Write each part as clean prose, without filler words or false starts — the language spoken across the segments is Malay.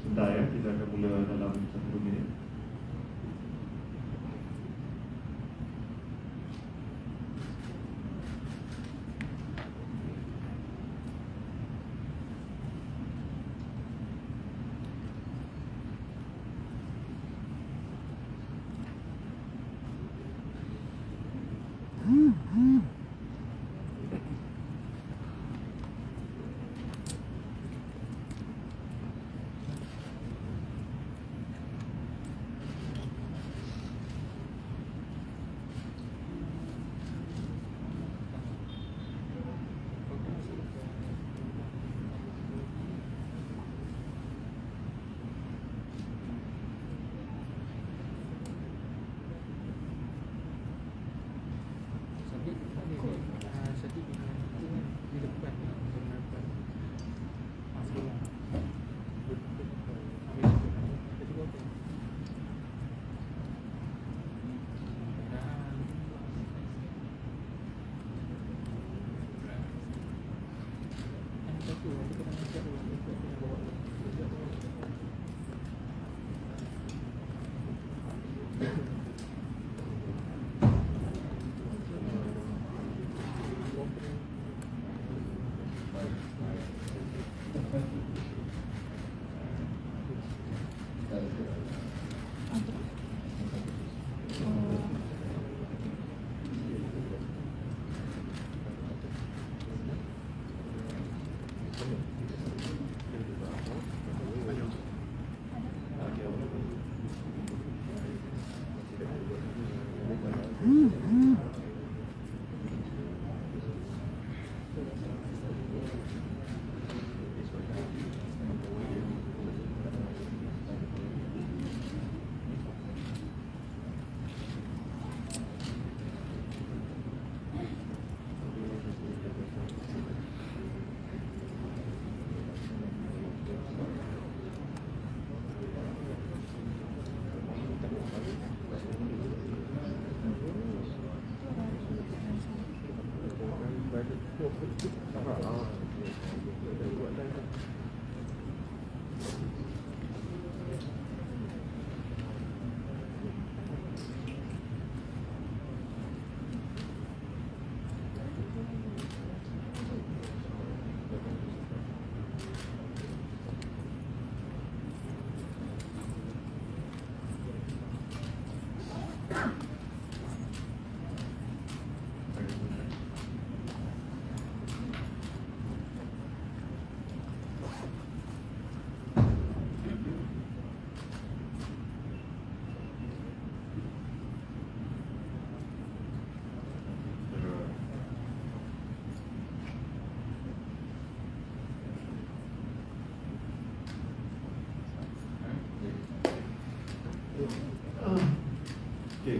Sebentar ya, kita akan mula dalam 1 minit.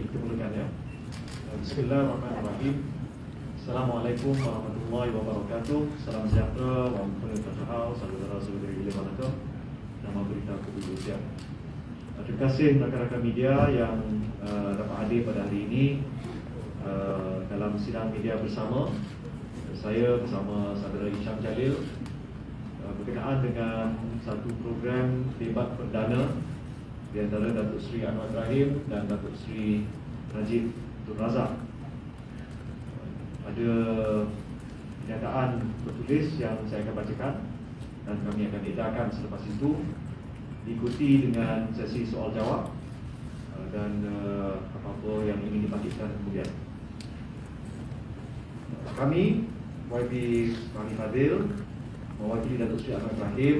kita mulakan ya. Bismillahirrahmanirrahim. Assalamualaikum warahmatullahi wabarakatuh. Salam sejahtera, warahmatullahi wabarakatuh. Saudara-saudari bila manakah nama berita kepolisian. Terima kasih rakan-rakan media yang dapat hadir pada hari ini dalam sidang media bersama. Saya bersama saudara Isham Jalil berkenaan dengan satu program debat perdana di antara Datuk Seri Anwar Ibrahim dan Datuk Seri Najib Tun Razak. Ada pernyataan tertulis yang saya akan bacakan dan kami akan edarkan selepas itu, diikuti dengan sesi soal jawab dan apa-apa yang ingin dibangkitkan kemudian. Kami YB Fahmi Fadil mewakili Datuk Seri Anwar Ibrahim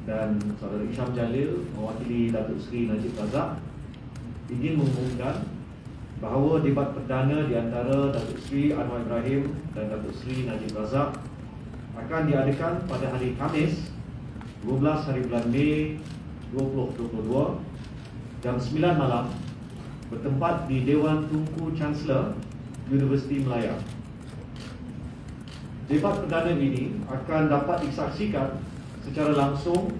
dan saudara Isham Jalil mewakili Datuk Seri Najib Razak ingin mengumumkan bahawa debat perdana di antara Datuk Seri Anwar Ibrahim dan Datuk Seri Najib Razak akan diadakan pada hari Khamis 12 hari bulan Mei 2022 jam 9 malam bertempat di Dewan Tunku Chancellor Universiti Melaya. Debat perdana ini akan dapat disaksikan secara langsung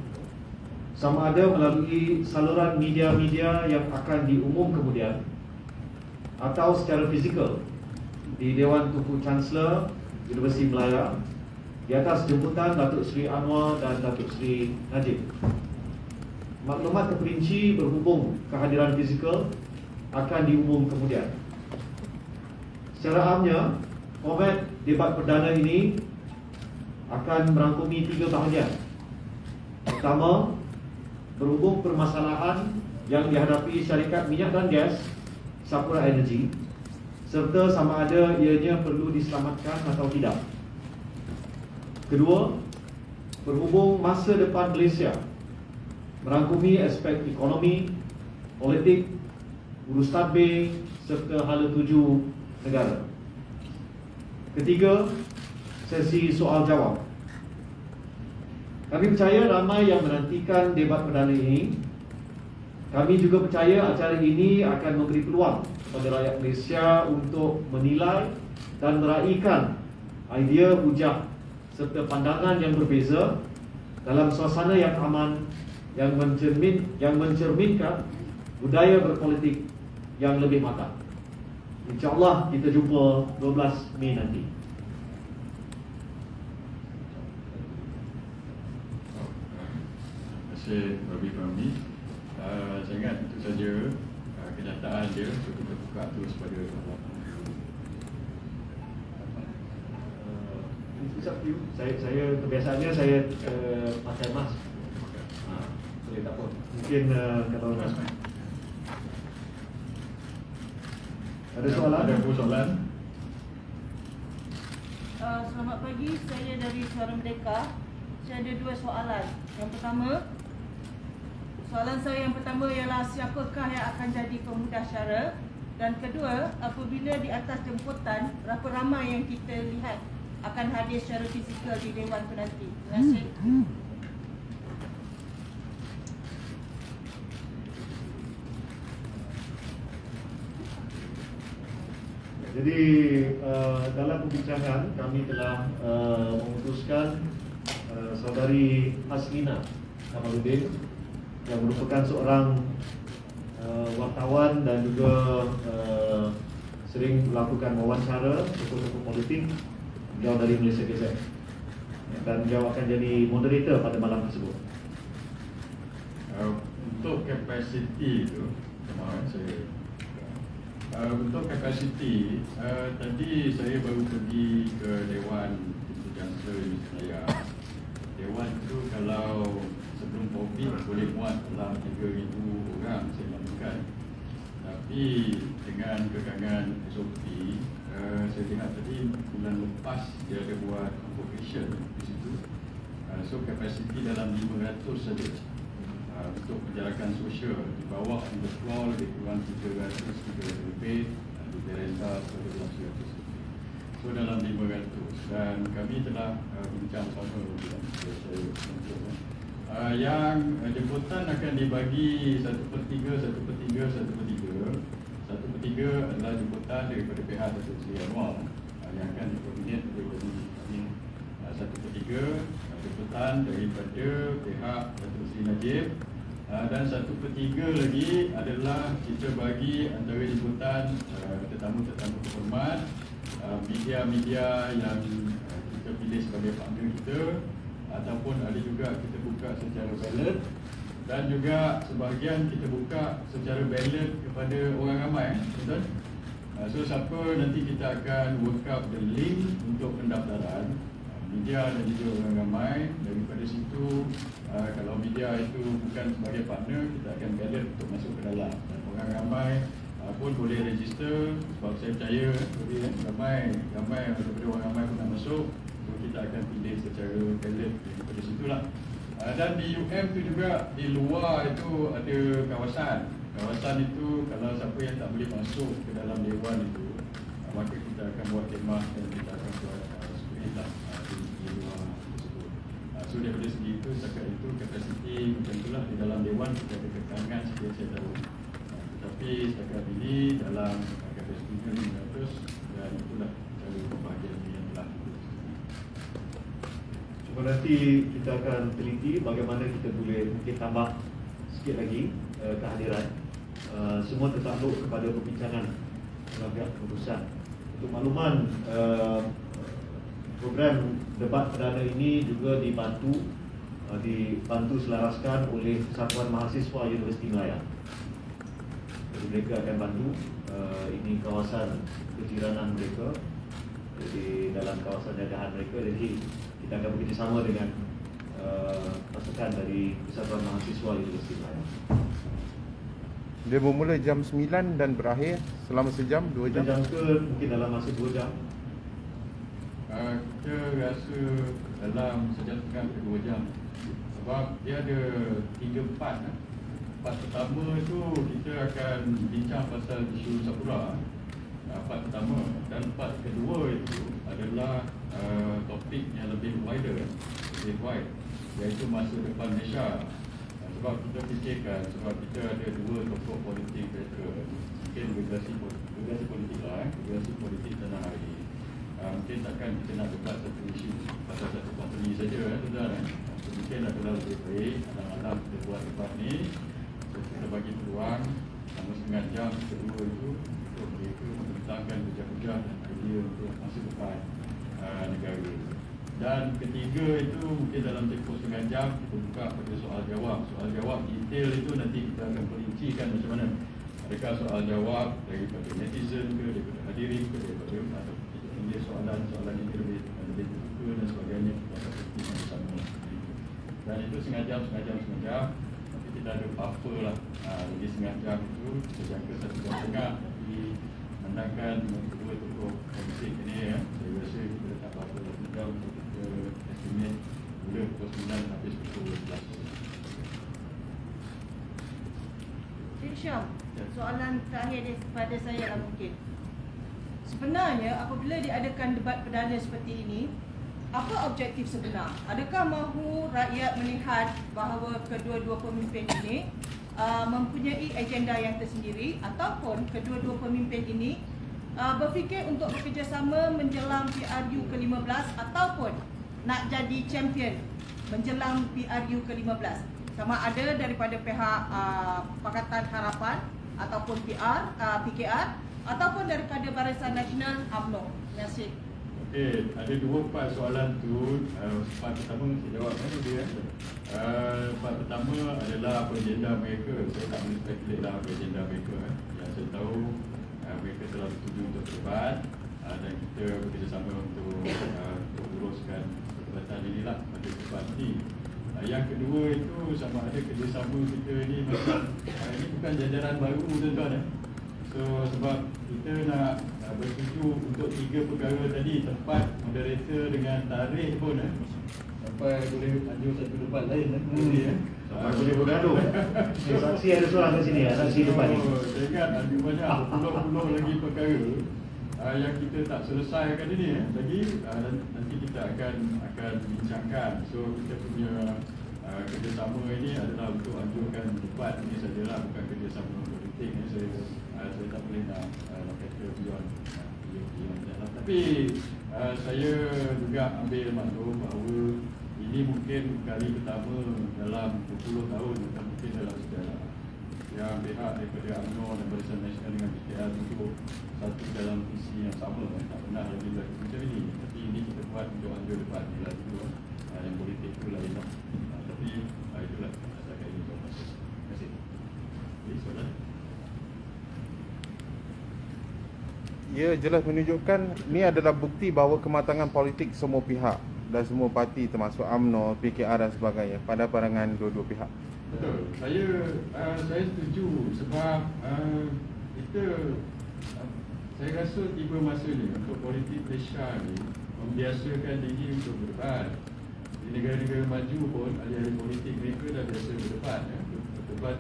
sama ada melalui saluran media-media yang akan diumum kemudian atau secara fizikal di Dewan Tunku Chancellor Universiti Melaya di atas jemputan Datuk Seri Anwar dan Datuk Seri Najib. Maklumat terperinci berhubung kehadiran fizikal akan diumum kemudian. Secara amnya, format debat perdana ini akan merangkumi 3 bahagian. Pertama, berhubung permasalahan yang dihadapi syarikat minyak dan gas Sapura Energy serta sama ada ianya perlu diselamatkan atau tidak. Kedua, berhubung masa depan Malaysia merangkumi aspek ekonomi, politik, urus tadbir serta hala tuju negara. Ketiga, sesi soal jawab. Kami percaya ramai yang menantikan debat perdana ini. Kami juga percaya acara ini akan memberi peluang kepada rakyat Malaysia untuk menilai dan meraihkan idea, hujah serta pandangan yang berbeza dalam suasana yang aman yang mencerminkan budaya berpolitik yang lebih matang. InsyaAllah kita jumpa 12 Mei nanti. Terima kasih Bobby Fahmi. Saya ingat itu saja kenyataan dia untuk kita buka terus pada Saya kebiasaannya saya pakai mask. Boleh tak pun. Mungkin kalau ada soalan? Ada soalan? Selamat pagi, saya dari Suara Merdeka. Saya ada 2 soalan. Yang pertama, soalan saya yang pertama ialah siapakah yang akan jadi pemudasyara? Dan kedua, apabila di atas jemputan, berapa ramai yang kita lihat akan hadir secara fizikal di Dewan itu nanti? Terima kasih. Jadi dalam perbincangan kami telah memutuskan saudari Haslina Kamaluddin yang merupakan seorang wartawan dan juga sering melakukan wawancara tokoh-tokoh politik. Beliau dari Malaysia Gazette dan beliau akan jadi moderator pada malam tersebut. Untuk kapasiti itu, untuk kapasiti, tadi saya baru pergi ke Dewan Tunku Chancellor Universiti Melaya. Dewan itu kalau sebelum COVID boleh muat dalam 3,000 orang saya maklumkan. Tapi dengan kekangan SOP, saya tengok tadi bulan lepas dia ada buat convocation di situ. So kapasiti dalam 500 saja. Untuk penjarakan sosial di bawah on the floor lebih kurang 300 lebih di Teresa dalam 100. So dalam 500 dan kami telah bincang sama dengan saya yang jemputan akan dibagi 1/3, 1/3, 1/3. 1/3 ketiga adalah jemputan daripada pihak Datuk Seri Anwar yang akan dikoordinat oleh kami. 1/3 jemputan daripada pihak Datuk Seri Najib, dan 1/3 lagi adalah kita bagi antara jemputan tetamu-tetamu terhormat, media-media yang kita pilih sebagai partner kita, ataupun ada juga kita buka secara ballot, dan juga sebahagian kita buka secara ballot kepada orang ramai, betul? So siapa nanti kita akan work up the link untuk pendaftaran, media dan juga orang ramai. Daripada situ, kalau media itu bukan sebagai partner, kita akan ballot untuk masuk ke dalam, dan orang ramai pun boleh register, sebab saya percaya ramai daripada orang ramai pun nak masuk. So kita akan pilih secara ballot daripada situlah. Dan di UM tu juga, di luar itu ada kawasan itu kalau siapa yang tak boleh masuk ke dalam dewan itu, maka kita akan buat khemah dan kita akan buat spirit di luar tersebut. So daripada segi itu, setakat itu kapasiti macam itulah. Di dalam dewan kita ada kekangan seperti saya tahu, tetapi setakat ini dalam kapasiti 500, dan itulah cara pembahagian yang telah Cuma nanti kita akan teliti bagaimana kita boleh mungkin tambah sikit lagi kehadiran. Semua tertakluk kepada perbincangan dengan pihak keputusan. Untuk makluman, program debat perdana ini juga dibantu selaraskan oleh Persatuan Mahasiswa Universiti Melaya. Jadi mereka akan bantu, ini kawasan kejiranan mereka, jadi dalam kawasan jajahan mereka. Jadi kita akan bekerjasama dengan pasukan dari Persatuan Mahasiswa Universiti Melaya. Dia bermula jam 9 dan berakhir selama sejam, 2 jam? Sejam ke mungkin dalam masa 2 jam? Kita rasa dalam sejam setengah ke 2 jam. Sebab dia ada 3 part. Part pertama itu kita akan bincang pasal isu Sakura, part pertama. Dan part kedua itu adalah topik yang lebih wider, lebih wide, iaitu masa depan Malaysia. Sebab kita fikirkan, sebab kita ada 2 tokoh politik veteran, mungkin regulasi politik lah, regulasi politik tanah air. Mungkin takkan kita nak debat satu isu pasal satu company saja, tuan-tuan. Mungkin adalah lebih baik alam-alam kita buat debat ni, kita bagi peluang selama setengah jam kedua itu untuk mereka membentangkan hujah-hujah dan idea untuk masa depan negara. Dan ketiga itu mungkin dalam tempoh setengah jam kita buka pada soal jawab. Soal jawab detail itu nanti kita akan perincikan macam mana. Adakah soal jawab daripada netizen ke, daripada hadirin ke, daripada atau kita pilih soalan yang lebih terbuka dan sebagainya, kita akan perincikan bersama. Dan itu setengah jam. Tapi kita ada buffer lah, lagi setengah jam itu kita jangka 1 jam setengah. Tapi menandangkan kedua tokoh politik ini, saya rasa kita letak buffer 1 jam untuk kita estimate mula pukul 9 habis pukul 11. Cik Syam, soalan terakhir kepada saya lah mungkin. Sebenarnya apabila diadakan debat perdana seperti ini, apa objektif sebenar? Adakah mahu rakyat melihat bahawa kedua-dua pemimpin ini mempunyai agenda yang tersendiri, ataupun kedua-dua pemimpin ini berfikir untuk bekerjasama menjelang PRU ke-15 ataupun nak jadi champion menjelang PRU ke-15? Sama ada daripada pihak Pakatan Harapan ataupun PKR ataupun daripada Barisan Nasional UMNO. Terima kasih. Okey, ada 2 part soalan tu. Part pertama saya jawab dia. Part pertama adalah apa agenda mereka. Saya tak boleh speculate lah apa agenda mereka. Yang saya tahu mereka telah bersetuju untuk berdebat, dan kita bekerjasama untuk uruskan perdebatan inilah pada debat ini. Yang kedua itu sama ada kerjasama kita ni macam ini bukan jajaran baru, tuan-tuan. So sebab kita nak bersetuju untuk 3 perkara tadi, tempat, moderator dengan tarikh pun sampai boleh lanjut satu debat lain Sampai boleh bergaduh. Saksi ada seorang kat sini, saksi depan ni. Saya ingat ada banyak puluh-puluh lagi perkara yang kita tak selesaikan ini lagi, nanti kita akan bincangkan. So kita punya kerjasama ini adalah untuk anjurkan debat ini sajalah, bukan kerjasama politik. Saya tak boleh nak kata beyond jalan. Tapi saya juga ambil maklum bahawa ini mungkin kali pertama dalam 20 tahun atau mungkin dalam sejarah yang pihak daripada UMNO dan Barisan Nasional dengan PKR untuk satu dalam visi yang sama. Tak pernah lagi berlaku macam ini. Tapi ini kita buat untuk anjur debat ni lah dulu. Yang politik tu lain lah. Tapi itulah setakat ini. Terima kasih. Jadi soalan? Ia jelas menunjukkan ni adalah bukti bahawa kematangan politik semua pihak dan semua parti termasuk UMNO, PKR dan sebagainya pada pandangan dua-dua pihak. Betul. Saya setuju sebab saya rasa tiba masa ni untuk politik Malaysia ni membiasakan diri untuk berdebat. Di negara-negara maju pun ahli-ahli politik mereka dah biasa berdebat.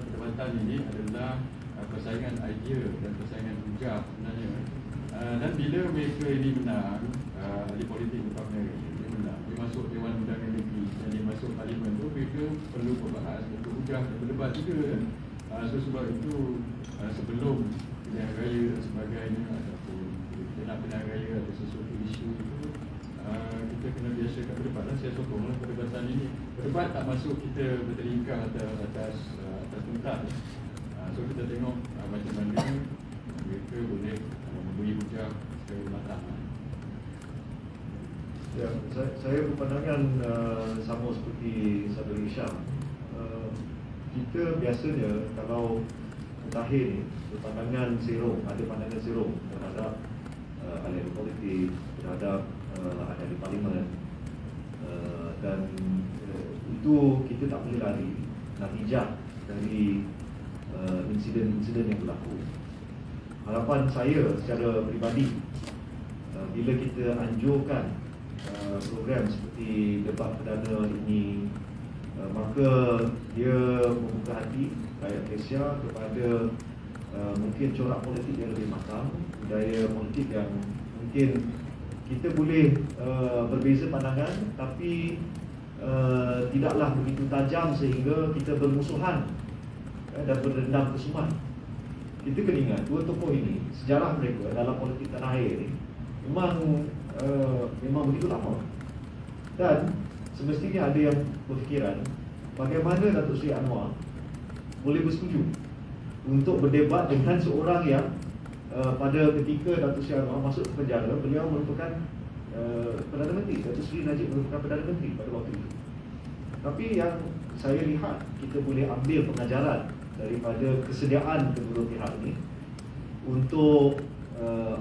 Perdebatan ini adalah persaingan idea dan persaingan hujah sebenarnya. Dan bila mereka ini menang, ahli politik utamanya dia menang, dia masuk Dewan Undangan Negeri dan dia masuk Parlimen tu, mereka perlu berbahas, berhujah dan berdebat juga. So sebab itu sebelum pilihan raya dan sebagainya ataupun kita nak pilihan raya atau sesuatu isu itu, kita kena biasakan berdebat. Dan saya sokonglah perdebatan ini. Berdebat tak masuk kita bertelingkang atas tuntas. So kita tengok macam mana mereka boleh memberi hujah secara matang. Ya, saya berpandangan sama seperti Saudara Hisham. Kita biasanya kalau mutakhir ni berpandangan zero, ada pandangan zero terhadap ahli politik, terhadap ahli parlimen, dan itu kita tak boleh lari natijah dari insiden-insiden yang berlaku. Harapan saya secara peribadi, bila kita anjurkan program seperti debat perdana ini, maka dia membuka hati rakyat Malaysia kepada mungkin corak politik yang lebih matang, budaya politik yang mungkin kita boleh berbeza pandangan, tapi tidaklah begitu tajam sehingga kita bermusuhan dan berdendam kesumat. Kita kena ingat dua tokoh ini, sejarah mereka dalam politik tanah air ini memang begitu lama. Dan semestinya ada yang berfikiran bagaimana Datuk Seri Anwar boleh bersetuju untuk berdebat dengan seorang yang pada ketika Datuk Seri Anwar masuk ke penjara, beliau merupakan Perdana Menteri. Datuk Seri Najib merupakan Perdana Menteri pada waktu itu. Tapi yang saya lihat, kita boleh ambil pengajaran daripada kesediaan kedua pihak ini untuk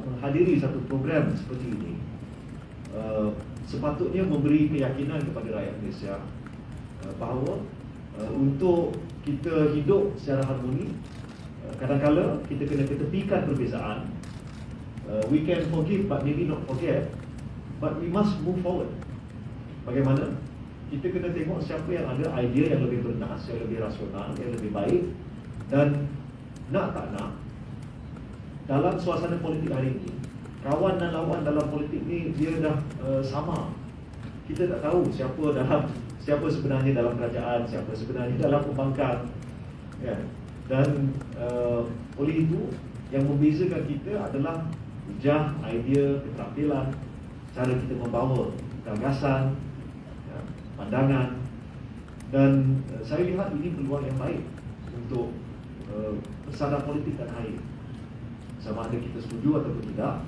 menghadiri satu program seperti ini. Sepatutnya memberi keyakinan kepada rakyat Malaysia bahawa untuk kita hidup secara harmoni, kadang-kadang kita kena ketepikan perbezaan. We can forgive but maybe not forget, but we must move forward. Bagaimana? Kita kena tengok siapa yang ada idea yang lebih bernas, yang lebih rasional, yang lebih baik. Dan nak tak nak, dalam suasana politik hari ini, kawan dan lawan dalam politik ni dia dah sama. Kita tak tahu siapa sebenarnya dalam kerajaan, siapa sebenarnya dalam pembangkang, ya. Dan oleh itu yang membezakan kita adalah hujah, idea, keterampilan, cara kita membawa gagasan, ya, pandangan. Dan saya lihat ini peluang yang baik untuk bersandar politik tanah air. Sama ada kita setuju ataupun tidak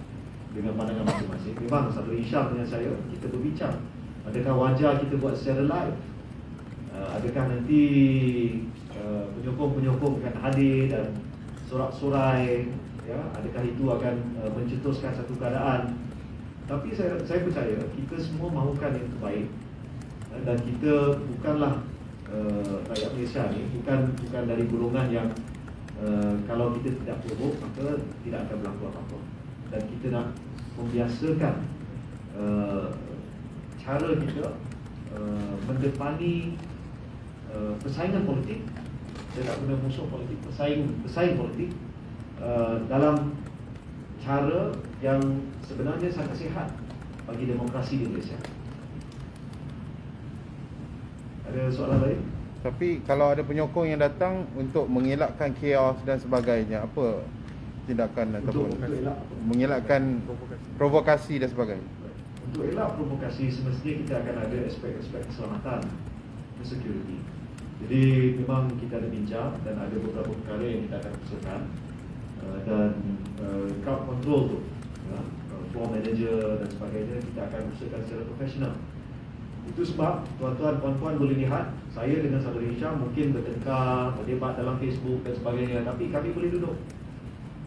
dengan pandangan masing-masing. Memang Saudara Hisham dengan saya, kita berbincang, adakah wajar kita buat secara live, adakah nanti penyokong-penyokong akan hadir dan sorak-sorai, ya, adakah itu akan mencetuskan satu keadaan. Tapi saya percaya kita semua mahukan yang terbaik, dan kita bukanlah rakyat Malaysia ni bukan dari golongan yang kalau kita tidak provok maka tidak akan berlaku apa-apa. Dan kita nak membiasakan cara kita mendepani persaingan politik. Saya tak guna musuh politik, pesaing politik dalam cara yang sebenarnya sangat sihat bagi demokrasi di Malaysia. Ada soalan lain? Tapi kalau ada penyokong yang datang untuk mengelakkan chaos dan sebagainya, apa tindakan ataupun elak mengelakkan provokasi dan sebagainya? Untuk elak provokasi, semestinya kita akan ada aspek-aspek keselamatan, security. Jadi memang kita ada bincang dan ada beberapa perkara yang kita akan usahakan, dan crowd control tu, floor manager dan sebagainya kita akan usahakan secara profesional. Itu sebab tuan-tuan, puan-puan boleh lihat saya dengan saudara Hisham mungkin bertengkar, berdebat dalam Facebook dan sebagainya, tapi kami boleh duduk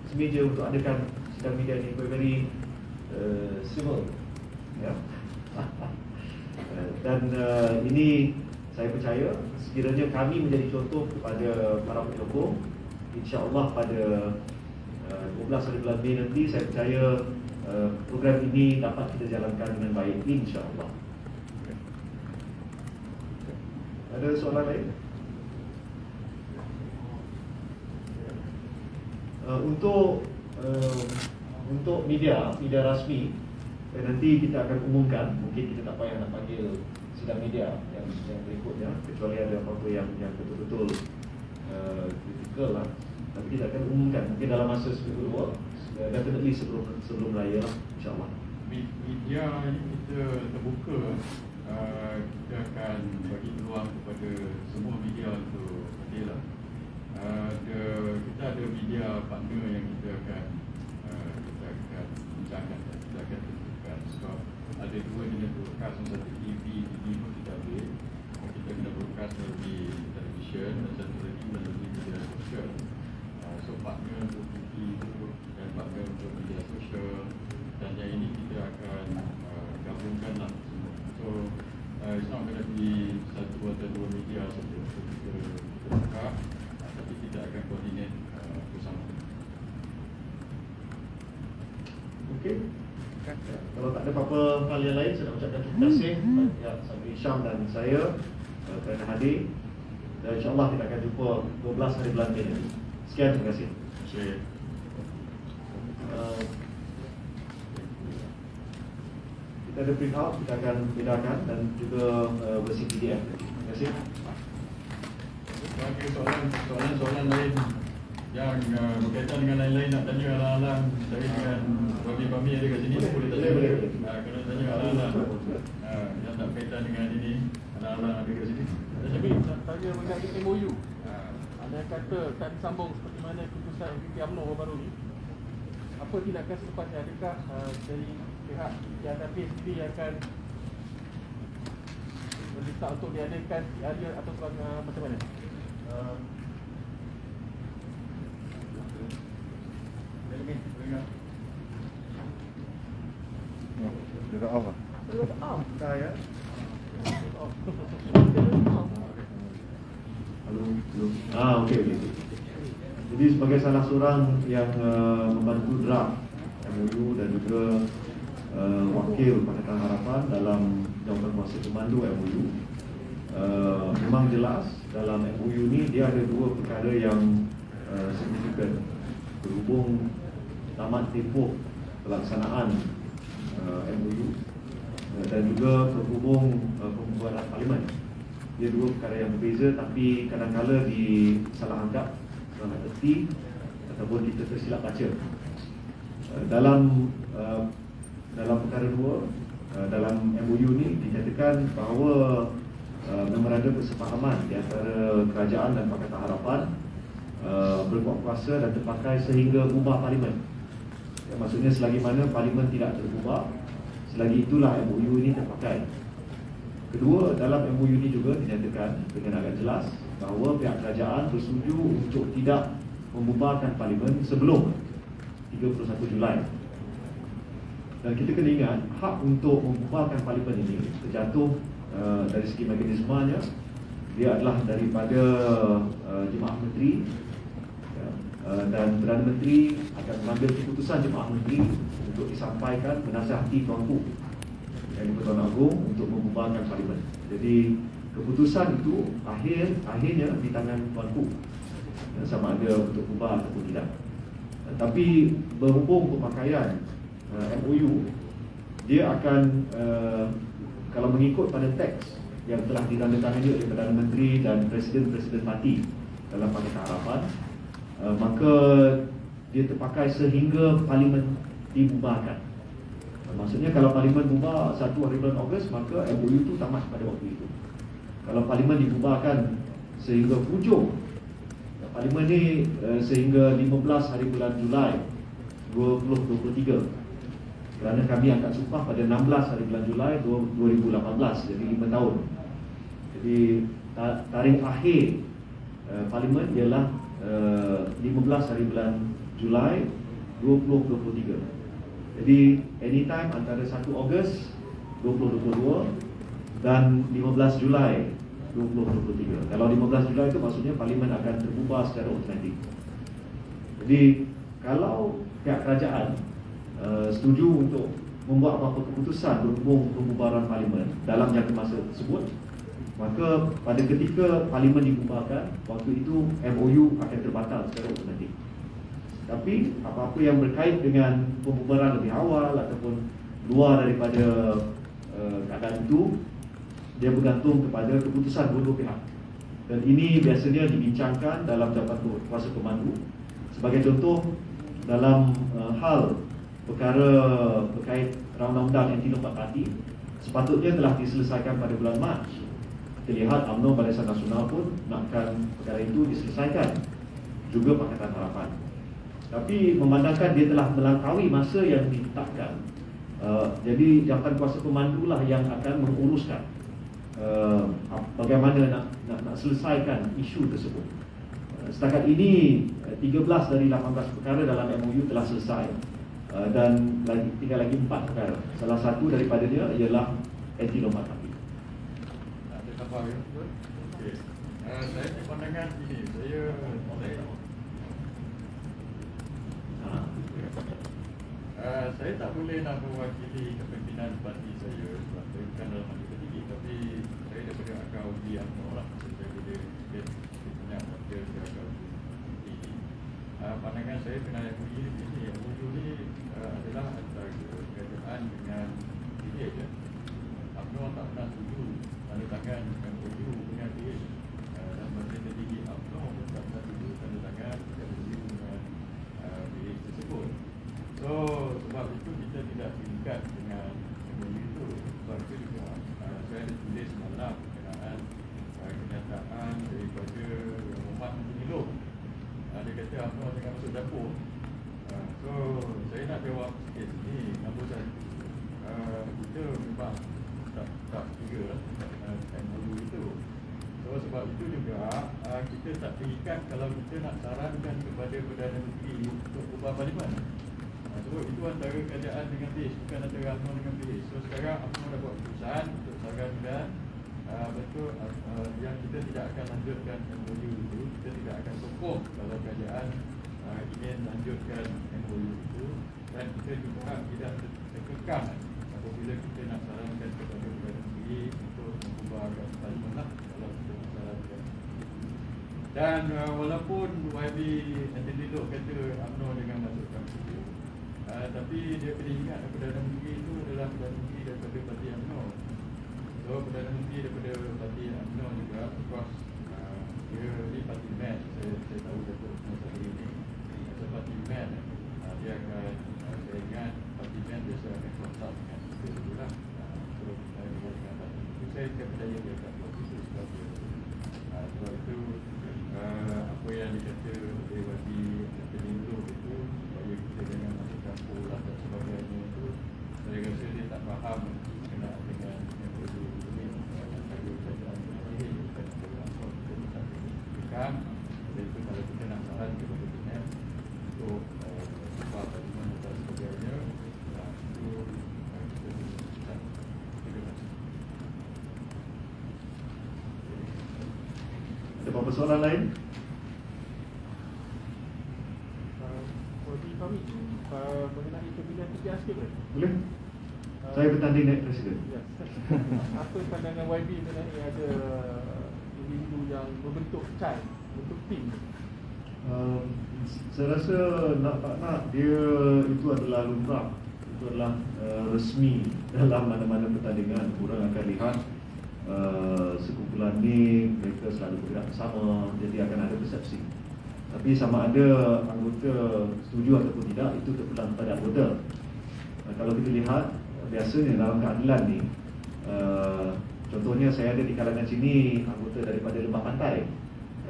semeja untuk adakan sidang media ini very civil, ya. Dan ini saya percaya sekiranya kami menjadi contoh kepada para penyokong, insya-Allah pada 12 hari bulan Mei nanti saya percaya program ini dapat kita jalankan dengan baik, insya-Allah. Ada soalan lain? Untuk media rasmi, nanti kita akan umumkan. Mungkin kita tak payah nak panggil sidang media yang berikutnya, kecuali ada apa-apa yang betul-betul kritikal lah. Tapi kita akan umumkan mungkin dalam masa seminggu dua, definitely sebelum raya lah, insyaAllah. Media ini kita terbuka. Kita akan bagi peluang kepada semua media untuk hadir lah. Kita ada media partner yang kita akan bincangkan, kita akan tentukan. Sebab ada dua jenis broadcast, satu TV pun kita ambil. Kita kena broadcast melalui televisyen dan satu lagi melalui media sosial. So partner untuk TV itu dan partner untuk media sosial, dan yang ini kita akan gabungkan lah semua. So it's not going to be satu atau dua media saja untuk kita buka, tapi kita akan koordinat bersama. Okey. Kalau tak ada apa-apa hal yang lain, saya nak ucapkan terima kasih ya, Saudara Hisham dan saya kerana hadir. Dan insya-Allah kita akan jumpa 12 hari bulan Mei nanti. Sekian, terima kasih. Kita ada print out, kita akan bedakan dan juga versi PDF. Terima kasih. Bagi soalan lain yang berkaitan dengan lain-lain, nak tanya alang-alang saya dengan Bami ada kat sini, boleh tanya. Kena tanya alang-alang yang tak berkaitan dengan ini, alang-alang ada kat sini. Tapi saya mengenai MOU, ada kata tak disambung seperti mana keputusan MPP UMNO baru ni. Apa tindakan selepasnya? Adakah dari pihak JAP sendiri akan berdesak untuk diadakan ada atau macam mana? Dia off lah. Dah ya. Okey. Jadi sebagai salah seorang yang membantu draft MOU dan juga wakil Pakatan Harapan dalam jawatan kuasa pemandu MOU, memang jelas dalam MOU ni dia ada dua perkara yang signifikan berhubung tamat tempoh pelaksanaan MOU dan juga berhubung pembuatan parlimen. Dia dua perkara yang berbeza, tapi kadang-kala disalah anggap, salah erti ataupun kita tersilap baca. Dalam perkara dua, dalam MOU ni dinyatakan bahawa memorandum persefahaman di antara kerajaan dan Pakatan Harapan berkuat kuasa dan terpakai sehingga bubar parlimen. Maksudnya selagi mana parlimen tidak terbubar, selagi itulah MOU ini terpakai. Kedua, dalam MOU ini juga dinyatakan dengan agak jelas bahawa pihak kerajaan bersetuju untuk tidak membubarkan parlimen sebelum 31 Julai. Dan kita kena ingat, hak untuk membubarkan parlimen ini terjatuh dari segi mekanismenya, dia adalah daripada Jemaah Menteri, dan Perdana Menteri akan mengambil keputusan Jemaah Menteri untuk disampaikan menasihati Tuanku yang di-Pertuan Agong untuk membubarkan parlimen. Jadi keputusan itu akhirnya di tangan Tuanku, sama ada untuk bubar ataupun tidak. Tapi berhubung pemakaian MOU, dia akan kalau mengikut pada teks yang telah ditandatangani oleh Perdana Menteri dan Presiden-Presiden parti dalam Pakatan Harapan, maka dia terpakai sehingga Parlimen dibubarkan. Maksudnya kalau Parlimen bubar 1 hari bulan Ogos, maka MOU itu tamat pada waktu itu. Kalau Parlimen dibubarkan sehingga hujung Parlimen ni sehingga 15 hari bulan Julai 2023, kerana kami angkat sumpah pada 16 hari bulan Julai 2018, jadi 5 tahun. Jadi tarikh akhir Parlimen ialah 15 hari bulan Julai 2023. Jadi anytime antara 1 Ogos 2022 dan 15 Julai 2023. Kalau 15 Julai itu maksudnya Parlimen akan terbubar secara automatik. Jadi kalau pihak kerajaan setuju untuk membuat apa-apa keputusan berhubung pembubaran Parlimen dalam jangka masa tersebut, maka pada ketika Parlimen dibubarkan, waktu itu MOU akan terbatal secara automatik. Tapi apa-apa yang berkait dengan pembubaran lebih awal ataupun luar daripada keadaan itu, dia bergantung kepada keputusan dua-dua pihak. Dan ini biasanya dibincangkan dalam Jabatan Kuasa Pemandu. Sebagai contoh, dalam hal perkara berkait undang-undang anti lompat parti, sepatutnya telah diselesaikan pada bulan Mac. Kita lihat UMNO Barisan Nasional pun nakkan perkara itu diselesaikan, juga Pakatan Harapan. Tapi memandangkan dia telah melampaui masa yang ditetapkan, jadi Jabatan Kuasa Pemandu lah yang akan menguruskan bagaimana nak selesaikan isu tersebut. Setakat ini 13 dari 18 perkara dalam MOU telah selesai, dan tinggal lagi 4 perkara. Salah satu daripadanya ialah anti lompat parti. Ada tambah ya? Okey. Saya di pandangan ini, saya tak boleh nak mewakili kepimpinan parti saya sebab saya bukan dalam majlis tertinggi, tapi saya daripada akar uji UMNO lah. Saya boleh punya wakil di akar uji tertinggi. Pandangan saya kena uji ini, MOU ni adalah antara kerajaan dengan PH. UMNO tak pernah setuju tanda tangan MOU dengan PH, dan majlis tertinggi UMNO tak pernah setuju tanda tangan MOU dengan PH tersebut. So sebab itu kita tidak tingkat dengan MOU itu. Sebab itu juga saya ada tulis semalam berkenaan kenyataan daripada Muhammad Peniluk. Dia kata UMNO jangan masuk dapur. So saya nak jawab sikit sini. Nombor satu, kita memang tak setuju lah MOU itu. So sebab itu juga kita tak terikat kalau kita nak sarankan kepada Perdana Menteri untuk ubah Parlimen. So itu antara kerajaan dengan PH, bukan antara UMNO dengan PH. So sekarang UMNO dah buat keputusan untuk sarankan betul yang kita tidak akan lanjutkan MOU itu. Kita tidak akan sokong kalau kerajaan ingin lanjutkan MOU itu, dan kita juga tidak terkekang apabila kita nak sarankan kepada Perdana Menteri untuk membubarkan Parlimen lah kalau kita nak sarankan. Dan walaupun YB Anthony Lok kata UMNO dengan masukkan MOU, tapi dia kena ingat Perdana Menteri itu adalah Perdana Menteri daripada parti UMNO. So Perdana Menteri daripada parti UMNO juga, of course, dia ni parti man. Saya tahu Datuk masa ini parti man, dia akan, saya ingat parti man biasa akan konsult dengan kita dulu lah. So saya dengan parti itu, saya percaya dia akan buat itu sebab dia. Sebab itu apa yang dikata oleh Wadi Terlindo itu, supaya kita jangan masuk campur lah dan sebagainya itu, saya rasa dia tak faham kena dengan yang perlu ini antara kerajaan ini dan langsung kita tak fikirkan. Jadi itu kalau kita nak saran kepada Kabinet untuk ubah Parlimen dan sebagainya, itu kita bisa. Terima kasih. Ada apa-apa soalan lain? Bagi kami mengenai pemilihan PPR sikit boleh? Boleh? Saya bertanding naik Presiden. Ya. Apa pandangan YB mengenai ada individu yang membentuk CHAI, bentuk tim? Saya rasa nak tak nak, dia itu adalah lumrah, itu adalah resmi dalam mana-mana pertandingan. Orang akan lihat sekumpulan ni mereka selalu bergerak bersama, jadi akan ada persepsi. Tapi sama ada anggota setuju ataupun tidak, itu terpulang pada anggota. Kalau kita lihat, biasanya dalam keadilan ni, contohnya saya ada di kalangan sini anggota daripada Lembah Pantai.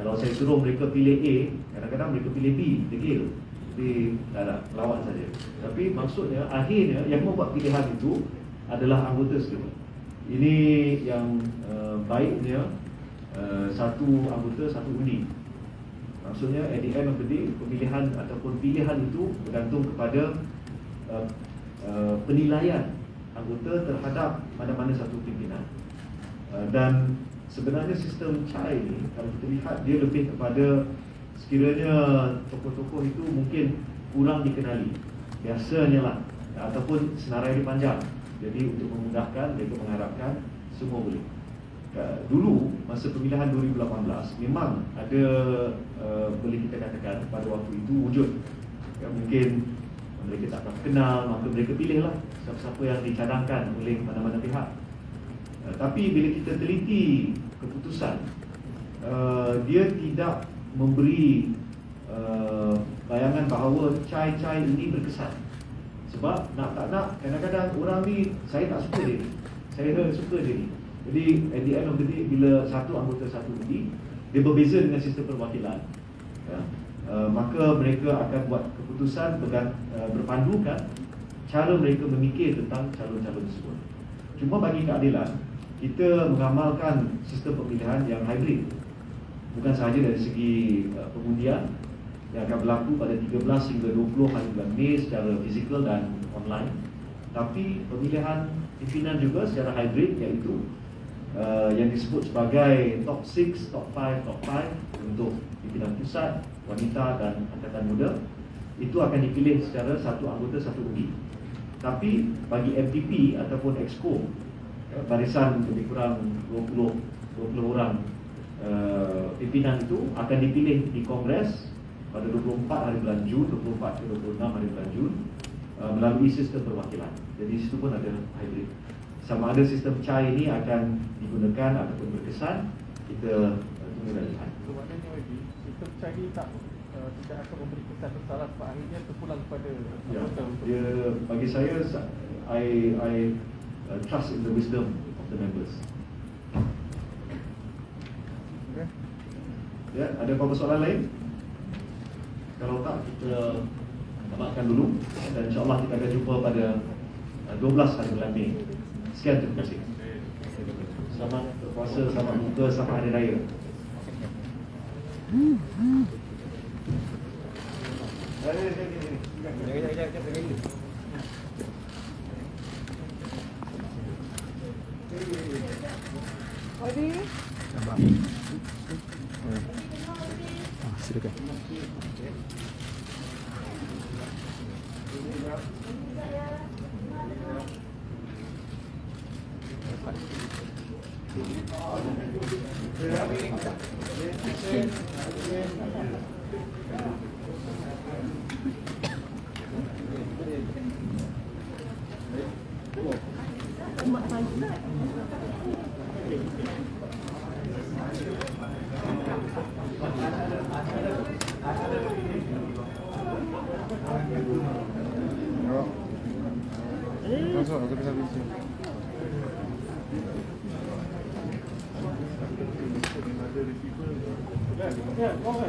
Kalau saya suruh mereka pilih A, kadang-kadang mereka pilih B, degil. Jadi tak ada, lawan saja. Tapi maksudnya akhirnya yang membuat pilihan itu adalah anggota semua. Ini yang baiknya satu anggota satu undi. Maksudnya at the end of the day, pemilihan ataupun pilihan itu bergantung kepada penilaian anggota terhadap mana-mana satu pimpinan. Dan sebenarnya sistem CHAI ini, kalau kita lihat, dia lebih kepada sekiranya tokoh-tokoh itu mungkin kurang dikenali, biasanya lah, ataupun senarai dia panjang. Jadi untuk memudahkan, mereka mengharapkan semua boleh. Dulu masa pemilihan 2018 memang ada boleh kita katakan pada waktu itu wujud mungkin mereka tak kenal, maka mereka pilihlah siapa-siapa yang dicadangkan oleh mana-mana pihak. Tapi bila kita teliti keputusan, dia tidak memberi bayangan bahawa CHAI ini berkesan. Sebab nak tak nak, kadang-kadang orang ni saya tak suka dia ni, saya suka dia ni. Jadi at the end of the day, bila satu anggota satu undi, dia berbeza dengan sistem perwakilan, maka mereka akan buat keputusan berpandukan cara mereka memikir tentang calon-calon tersebut. Cuma bagi keadilan, kita mengamalkan sistem pemilihan yang hybrid. Bukan sahaja dari segi pengundian yang akan berlaku pada 13 hingga 20 hari bulan Mei secara fizikal dan online, tapi pemilihan pimpinan juga secara hybrid, iaitu yang disebut sebagai top 6, top 5, top 5 untuk pimpinan pusat, wanita dan angkatan muda. Itu akan dipilih secara satu anggota satu undi. Tapi bagi MPP ataupun Exco, barisan lebih kurang 20 orang pimpinan itu akan dipilih di Kongres pada 24 hari bulan Jun, 24 ke 26 hari bulan Jun, melalui sistem perwakilan. Jadi situ pun ada hybrid. Sama ada sistem CHAI ini akan digunakan ataupun berkesan, kita tunggu dan lihat. So maknanya sistem CHAI ini tidak akan memberi kesan bersalah, sebab akhirnya terpulang kepada anggota. Dia, bagi saya, I trust in the wisdom of the members. Okay. Ya, ada apa-apa soalan lain? Kalau tak, kita tamatkan dulu, dan insyaAllah kita akan jumpa pada 12 hari bulan Mei. Sekian, terima kasih. Selamat berpuasa, selamat buka, selamat hari raya. Silakan. Masuk, aku tinggal di sini. Ya, boleh.